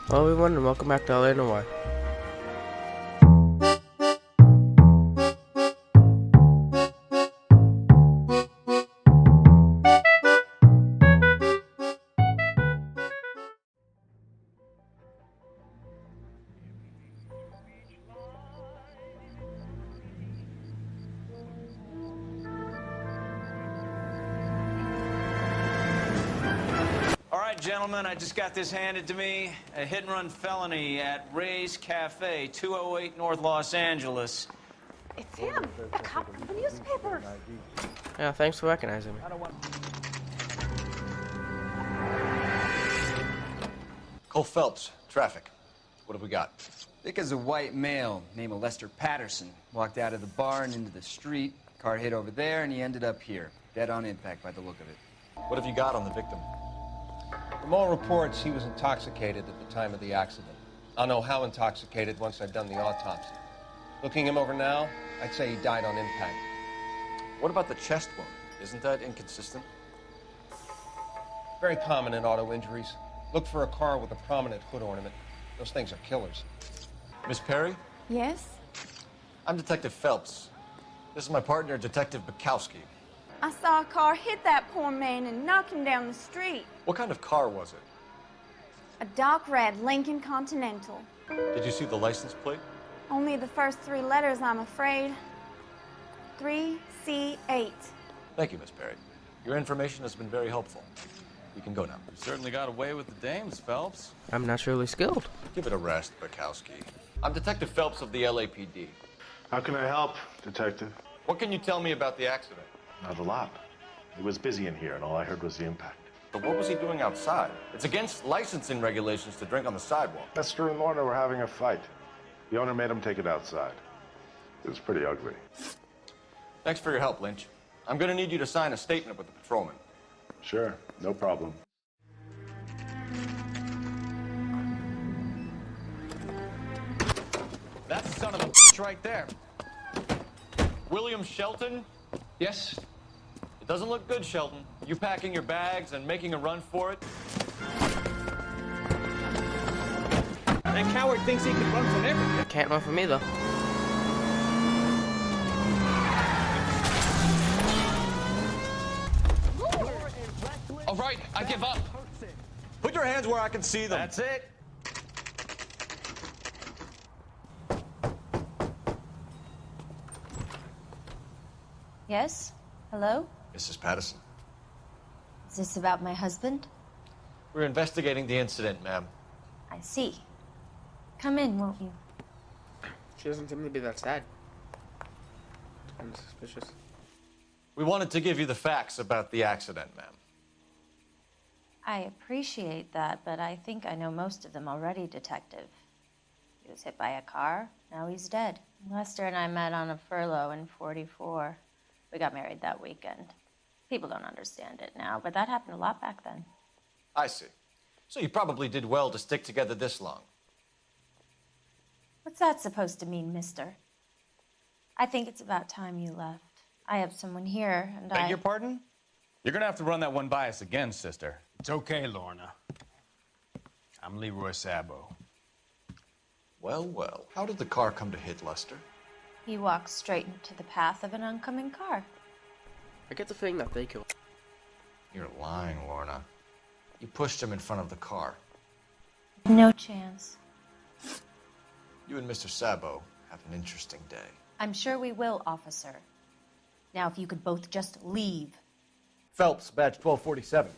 Hello everyone and welcome back to LA Noire. All right, gentlemen, I just got this handed to me. A hit-and-run felony at Ray's Cafe, 208 North Los Angeles. It's him, the cop from the newspaper. Yeah, thanks for recognizing me. Cole Phelps, traffic. What have we got? Thick as a white male named Lester Patterson. Walked out of the bar and into the street. Car hit over there, and he ended up here. Dead on impact by the look of it. What have you got on the victim? From all reports, he was intoxicated at the time of the accident. I'll know how intoxicated once I've done the autopsy. Looking him over now, I'd say he died on impact. What about the chest wound? Isn't that inconsistent? Very common in auto injuries. Look for a car with a prominent hood ornament. Those things are killers. Miss Perry? Yes? I'm Detective Phelps. This is my partner, Detective Bukowski. I saw a car hit that poor man and knock him down the street. What kind of car was it? A dark red Lincoln Continental. Did you see the license plate? Only the first three letters, I'm afraid. 3C8. Thank you, Miss Perry. Your information has been very helpful. You can go now. You certainly got away with the dames, Phelps. I'm naturally skilled. Give it a rest, Bukowski. I'm Detective Phelps of the LAPD. How can I help, Detective? What can you tell me about the accident? Not a lot. It was busy in here, and all I heard was the impact. But what was he doing outside? It's against licensing regulations to drink on the sidewalk. Lester and Lorna were having a fight. The owner made him take it outside. It was pretty ugly. Thanks for your help, Lynch. I'm gonna need you to sign a statement with the patrolman. Sure, no problem. That's the son of a bitch right there. William Shelton? Yes? It doesn't look good, Shelton. You packing your bags and making a run for it? That coward thinks he can run from everything. Can't run from me though. All right, I give up. Put your hands where I can see them. That's it. Yes? Hello? Mrs. Patterson. Is this about my husband? We're investigating the incident, ma'am. I see. Come in, won't you? She doesn't seem to be that sad. It's kind of suspicious. We wanted to give you the facts about the accident, ma'am. I appreciate that, but I think I know most of them already, Detective. He was hit by a car, now he's dead. Lester and I met on a furlough in '44. We got married that weekend. People don't understand it now, but that happened a lot back then. I see. So you probably did well to stick together this long. What's that supposed to mean, mister? I think it's about time you left. I have someone here, and Beg your pardon? You're gonna have to run that one by us again, sister. It's okay, Lorna. I'm Leroy Sabo. Well, well. How did the car come to hit Lester? He walks straight into the path of an oncoming car. I get the feeling that they killed. You're lying, Lorna. You pushed him in front of the car. No chance. You and Mr. Sabo have an interesting day. I'm sure we will, officer. Now, if you could both just leave. Phelps, badge 1247.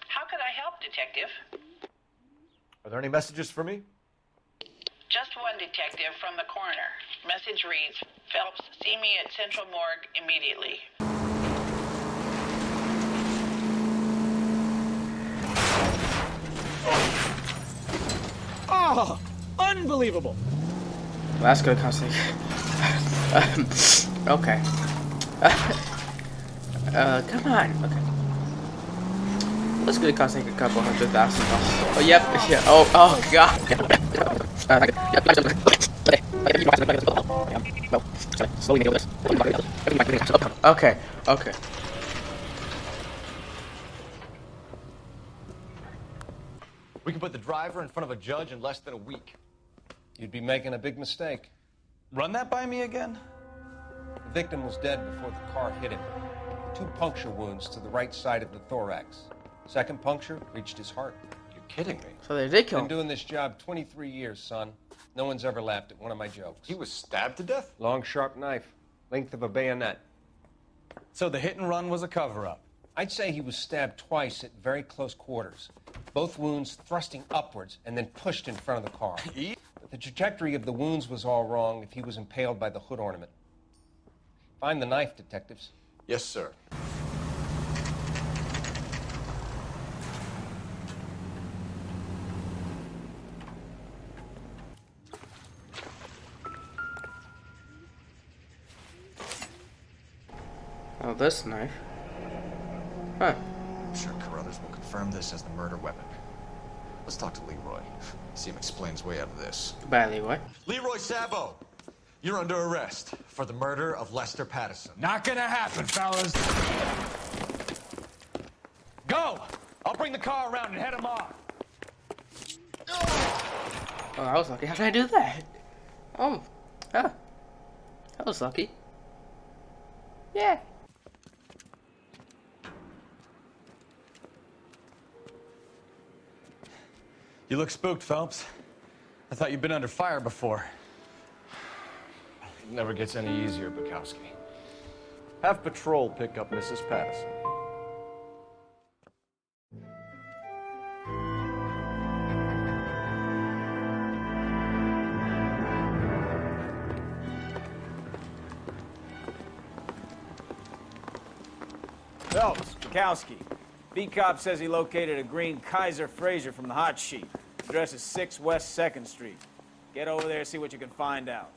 How can I help, Detective? Are there any messages for me? Just one detective from the coroner. Message reads, Phelps, see me at Central Morgue immediately. Oh, unbelievable. Well, that's gonna cost me. Okay. Come on. Okay. That's gonna cost like a couple $100,000. Oh, yep. Yeah. Oh God. Okay. Okay. We can put the driver in front of a judge in less than a week. You'd be making a big mistake. Run that by me again? The victim was dead before the car hit him. 2 puncture wounds to the right side of the thorax. Second puncture reached his heart. You're kidding me. So they did kill him. Been doing this job 23 years, son. No one's ever laughed at one of my jokes. He was stabbed to death? Long, sharp knife. Length of a bayonet. So the hit and run was a cover-up? I'd say he was stabbed twice at very close quarters. Both wounds thrusting upwards and then pushed in front of the car. But the trajectory of the wounds was all wrong if he was impaled by the hood ornament. Find the knife, detectives. Yes, sir. Oh, this knife. Huh. I'm sure Carruthers will confirm this as the murder weapon. Let's talk to Leroy. See him explain his way out of this. Goodbye, Leroy. Leroy Sabo, you're under arrest for the murder of Lester Patterson. Not gonna happen, fellas. Go! I'll bring the car around and head him off. Oh, I was lucky. How did I do that? Oh. Huh. That was lucky. Yeah. You look spooked, Phelps. I thought you'd been under fire before. It never gets any easier, Bukowski. Have patrol pick up Mrs. Patterson. Phelps, Bukowski. B-Cop says he located a green Kaiser Fraser from the hot sheet. Address is 6 West 2nd Street. Get over there and see what you can find out.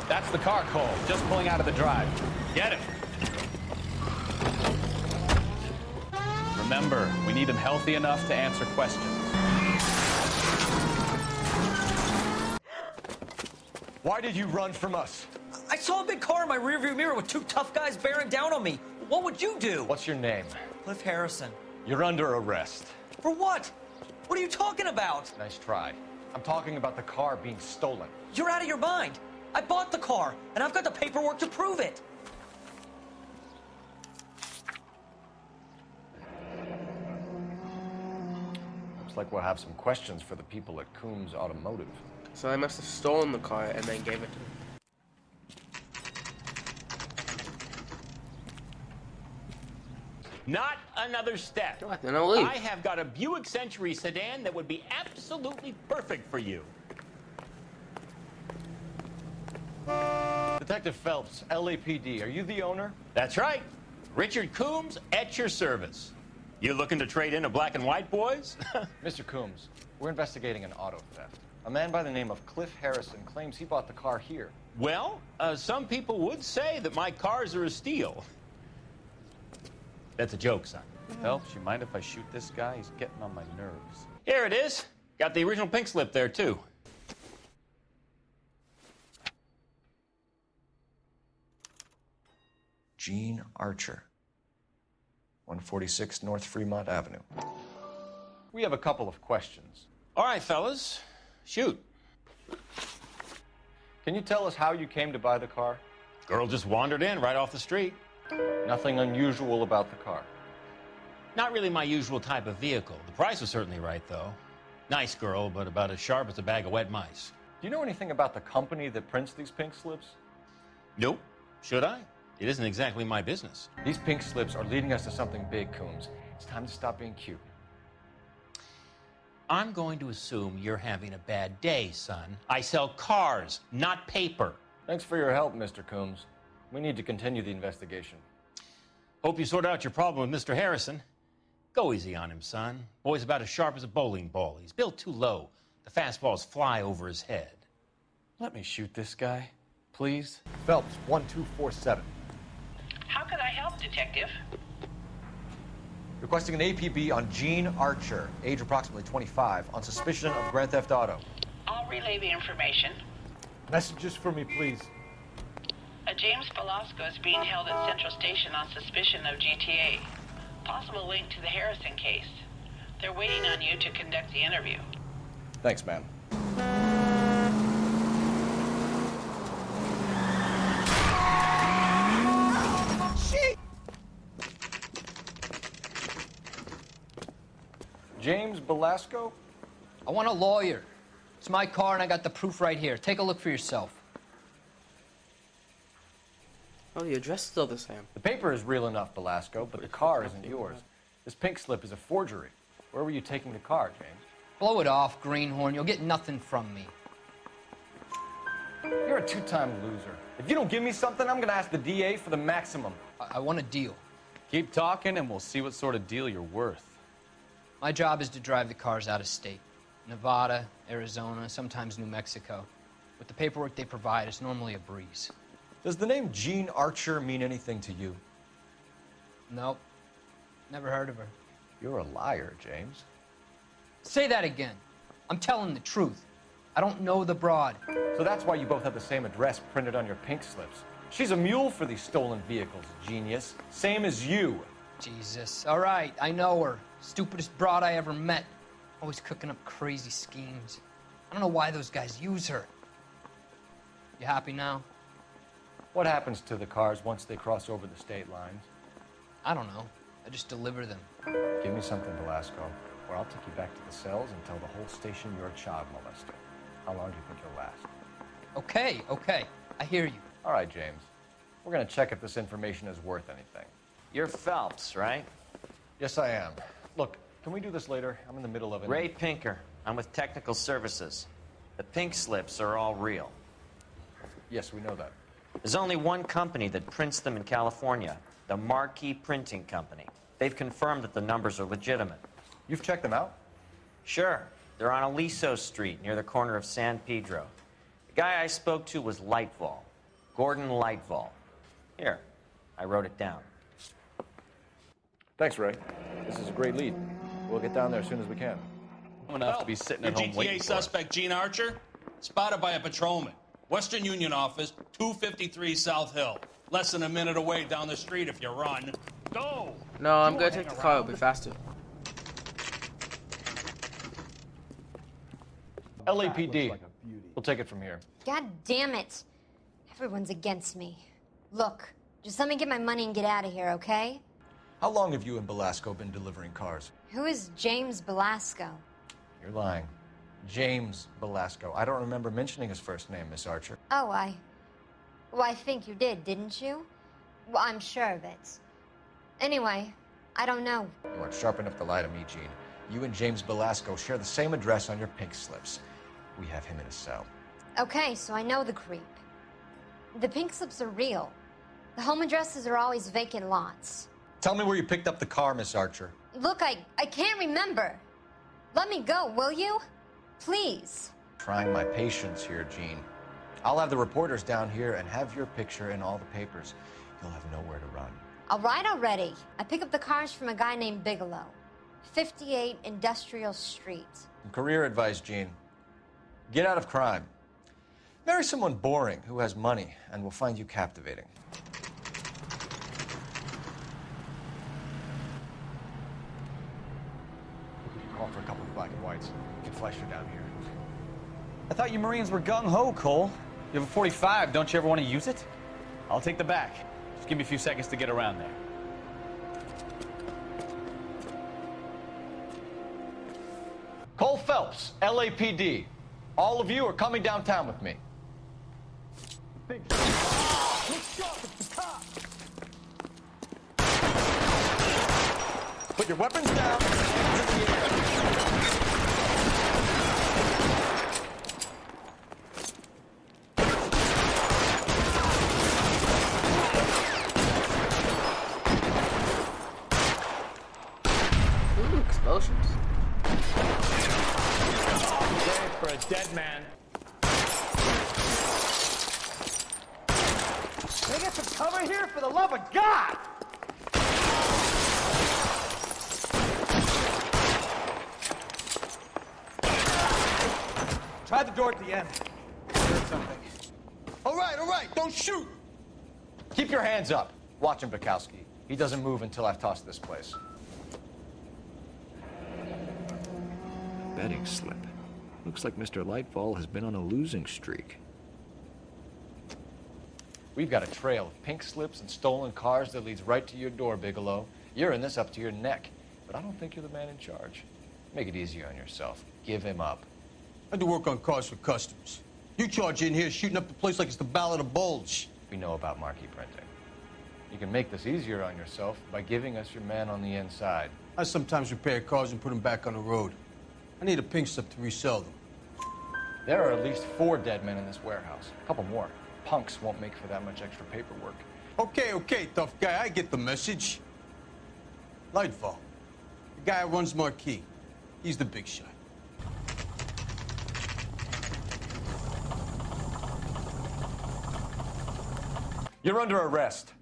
That's the car, Cole. Just pulling out of the drive. Get him. Remember, we need him healthy enough to answer questions. Why did you run from us? I saw a big car in my rearview mirror with 2 tough guys bearing down on me. What would you do? What's your name? Cliff Harrison. You're under arrest. For what? What are you talking about? Nice try. I'm talking about the car being stolen. You're out of your mind. I bought the car, and I've got the paperwork to prove it. Looks like we'll have some questions for the people at Coombs Automotive. So they must have stolen the car and then gave it to him. Not another step. Then I'll leave. I have got a Buick Century sedan that would be absolutely perfect for you. Detective Phelps, LAPD, are you the owner? That's right. Richard Coombs at your service. You looking to trade in a black and white, boys? Mr. Coombs, we're investigating an auto theft. A man by the name of Cliff Harrison claims he bought the car here. Well, some people would say that my cars are a steal. That's a joke, son. Phelps, you mind if I shoot this guy? He's getting on my nerves. Here it is. Got the original pink slip there, too. Gene Archer, 146 North Fremont Avenue. We have a couple of questions. All right, fellas. Shoot. Can you tell us how you came to buy the car? Girl just wandered in right off the street. Nothing unusual about the car. Not really my usual type of vehicle. The price was certainly right, though. Nice girl, but about as sharp as a bag of wet mice. Do you know anything about the company that prints these pink slips? Nope. Should I? It isn't exactly my business. These pink slips are leading us to something big, Coombs. It's time to stop being cute. I'm going to assume you're having a bad day, son. I sell cars, not paper. Thanks for your help, Mr. Coombs. We need to continue the investigation. Hope you sort out your problem with Mr. Harrison. Go easy on him, son. Boy's about as sharp as a bowling ball. He's built too low. The fastballs fly over his head. Let me shoot this guy, please. Phelps, 1247. How can I help, Detective? Requesting an APB on Gene Archer, age approximately 25, on suspicion of Grand Theft Auto. I'll relay the information. Messages for me, please. James Velasco is being held at Central Station on suspicion of GTA. Possible link to the Harrison case. They're waiting on you to conduct the interview. Thanks, ma'am. James Velasco? I want a lawyer. It's my car and I got the proof right here. Take a look for yourself. Oh, the address is still the same. The paper is real enough, Velasco, but the car isn't yours. This pink slip is a forgery. Where were you taking the car, James? Blow it off, greenhorn. You'll get nothing from me. You're a two-time loser. If you don't give me something, I'm gonna ask the DA for the maximum. I want a deal. Keep talking and we'll see what sort of deal you're worth. My job is to drive the cars out of state. Nevada, Arizona, sometimes New Mexico. With the paperwork they provide, it's normally a breeze. Does the name Jean Archer mean anything to you? Nope. Never heard of her. You're a liar, James. Say that again. I'm telling the truth. I don't know the broad. So that's why you both have the same address printed on your pink slips. She's a mule for these stolen vehicles, genius. Same as you. Jesus. All right, I know her. Stupidest broad I ever met. Always cooking up crazy schemes. I don't know why those guys use her. You happy now? What happens to the cars once they cross over the state lines? I don't know. I just deliver them. Give me something, Velasco, or I'll take you back to the cells and tell the whole station you're a child molester. How long do you think you'll last? Okay. I hear you. All right, James. We're gonna check if this information is worth anything. You're Phelps, right? Yes, I am. Look, can we do this later? I'm in the middle of it. Ray Pinker. I'm with Technical Services. The pink slips are all real. Yes, we know that. There's only one company that prints them in California, the Marquee Printing Company. They've confirmed that the numbers are legitimate. You've checked them out? Sure. They're on Aliso Street, near the corner of San Pedro. The guy I spoke to was Lightval. Gordon Lightval. Here, I wrote it down. Thanks, Ray. This is a great lead. We'll get down there as soon as we can. I'm gonna have to be sitting at home GTA waiting for suspect Gene Archer, spotted by a patrolman. Western Union office, 253 South Hill. Less than a minute away down the street if you run. Go! No, I'm gonna take the car. It'll be faster. LAPD. We'll take it from here. God damn it. Everyone's against me. Look, just let me get my money and get out of here, okay? How long have you and Velasco been delivering cars? Who is James Velasco? You're lying. James Velasco. I don't remember mentioning his first name, Miss Archer. Oh, well, I think you did, didn't you? Well, I'm sure of it. Anyway, I don't know. You aren't sharp enough to lie to me, Gene. You and James Velasco share the same address on your pink slips. We have him in a cell. Okay, so I know the creep. The pink slips are real. The home addresses are always vacant lots. Tell me where you picked up the car, Miss Archer. Look, I can't remember. Let me go, will you? Please. Trying my patience here, Gene. I'll have the reporters down here and have your picture in all the papers. You'll have nowhere to run. All right already. I pick up the cars from a guy named Bigelow. 58 Industrial Street. Career advice, Gene. Get out of crime. Marry someone boring who has money and will find you captivating. Call for a couple of black and whites. Get Fleischer down here. I thought you Marines were gung-ho, Cole. You have a 45. Don't you ever want to use it? I'll take the back. Just give me a few seconds to get around there. Cole Phelps, LAPD. All of you are coming downtown with me. Put your weapons down. Ooh, explosions. For a dead man. Can I get some cover here, for the love of God? Try the door at the end. I heard something. All right, don't shoot. Keep your hands up. Watch him, Bukowski. He doesn't move until I've tossed this place. Betting slip. Looks like Mr. Lightfall has been on a losing streak. We've got a trail of pink slips and stolen cars that leads right to your door, Bigelow. You're in this up to your neck, but I don't think you're the man in charge. Make it easier on yourself. Give him up. I do work on cars for customers. You charge in here shooting up the place like it's the Ballad of Bulge. We know about marquee printing. You can make this easier on yourself by giving us your man on the inside. I sometimes repair cars and put them back on the road. I need a pink slip to resell them. There are at least 4 dead men in this warehouse. A couple more. Punks won't make for that much extra paperwork. Okay, tough guy, I get the message. Lightfall, the guy who runs Marquee. He's the big shot. You're under arrest.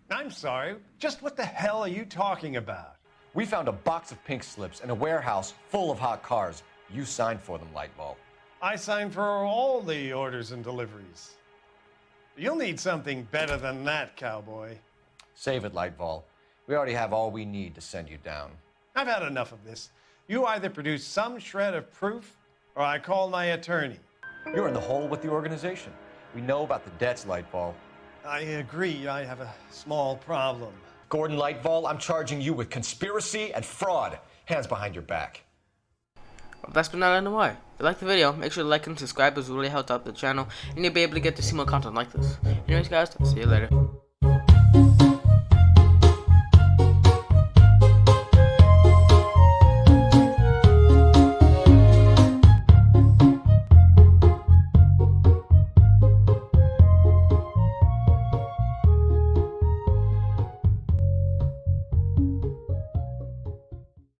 I'm sorry. Just what the hell are you talking about? We found a box of pink slips in a warehouse full of hot cars. You signed for them, Lightball. I signed for all the orders and deliveries. You'll need something better than that, cowboy. Save it, Lightball. We already have all we need to send you down. I've had enough of this. You either produce some shred of proof, or I call my attorney. You're in the hole with the organization. We know about the debts, Lightball. I agree. I have a small problem. Gordon Lightball, I'm charging you with conspiracy and fraud. Hands behind your back. Well, that's been Noire. If you liked the video, make sure to like and subscribe, as it really helps out the channel, and you'll be able to get to see more content like this. Anyways, guys, see you later.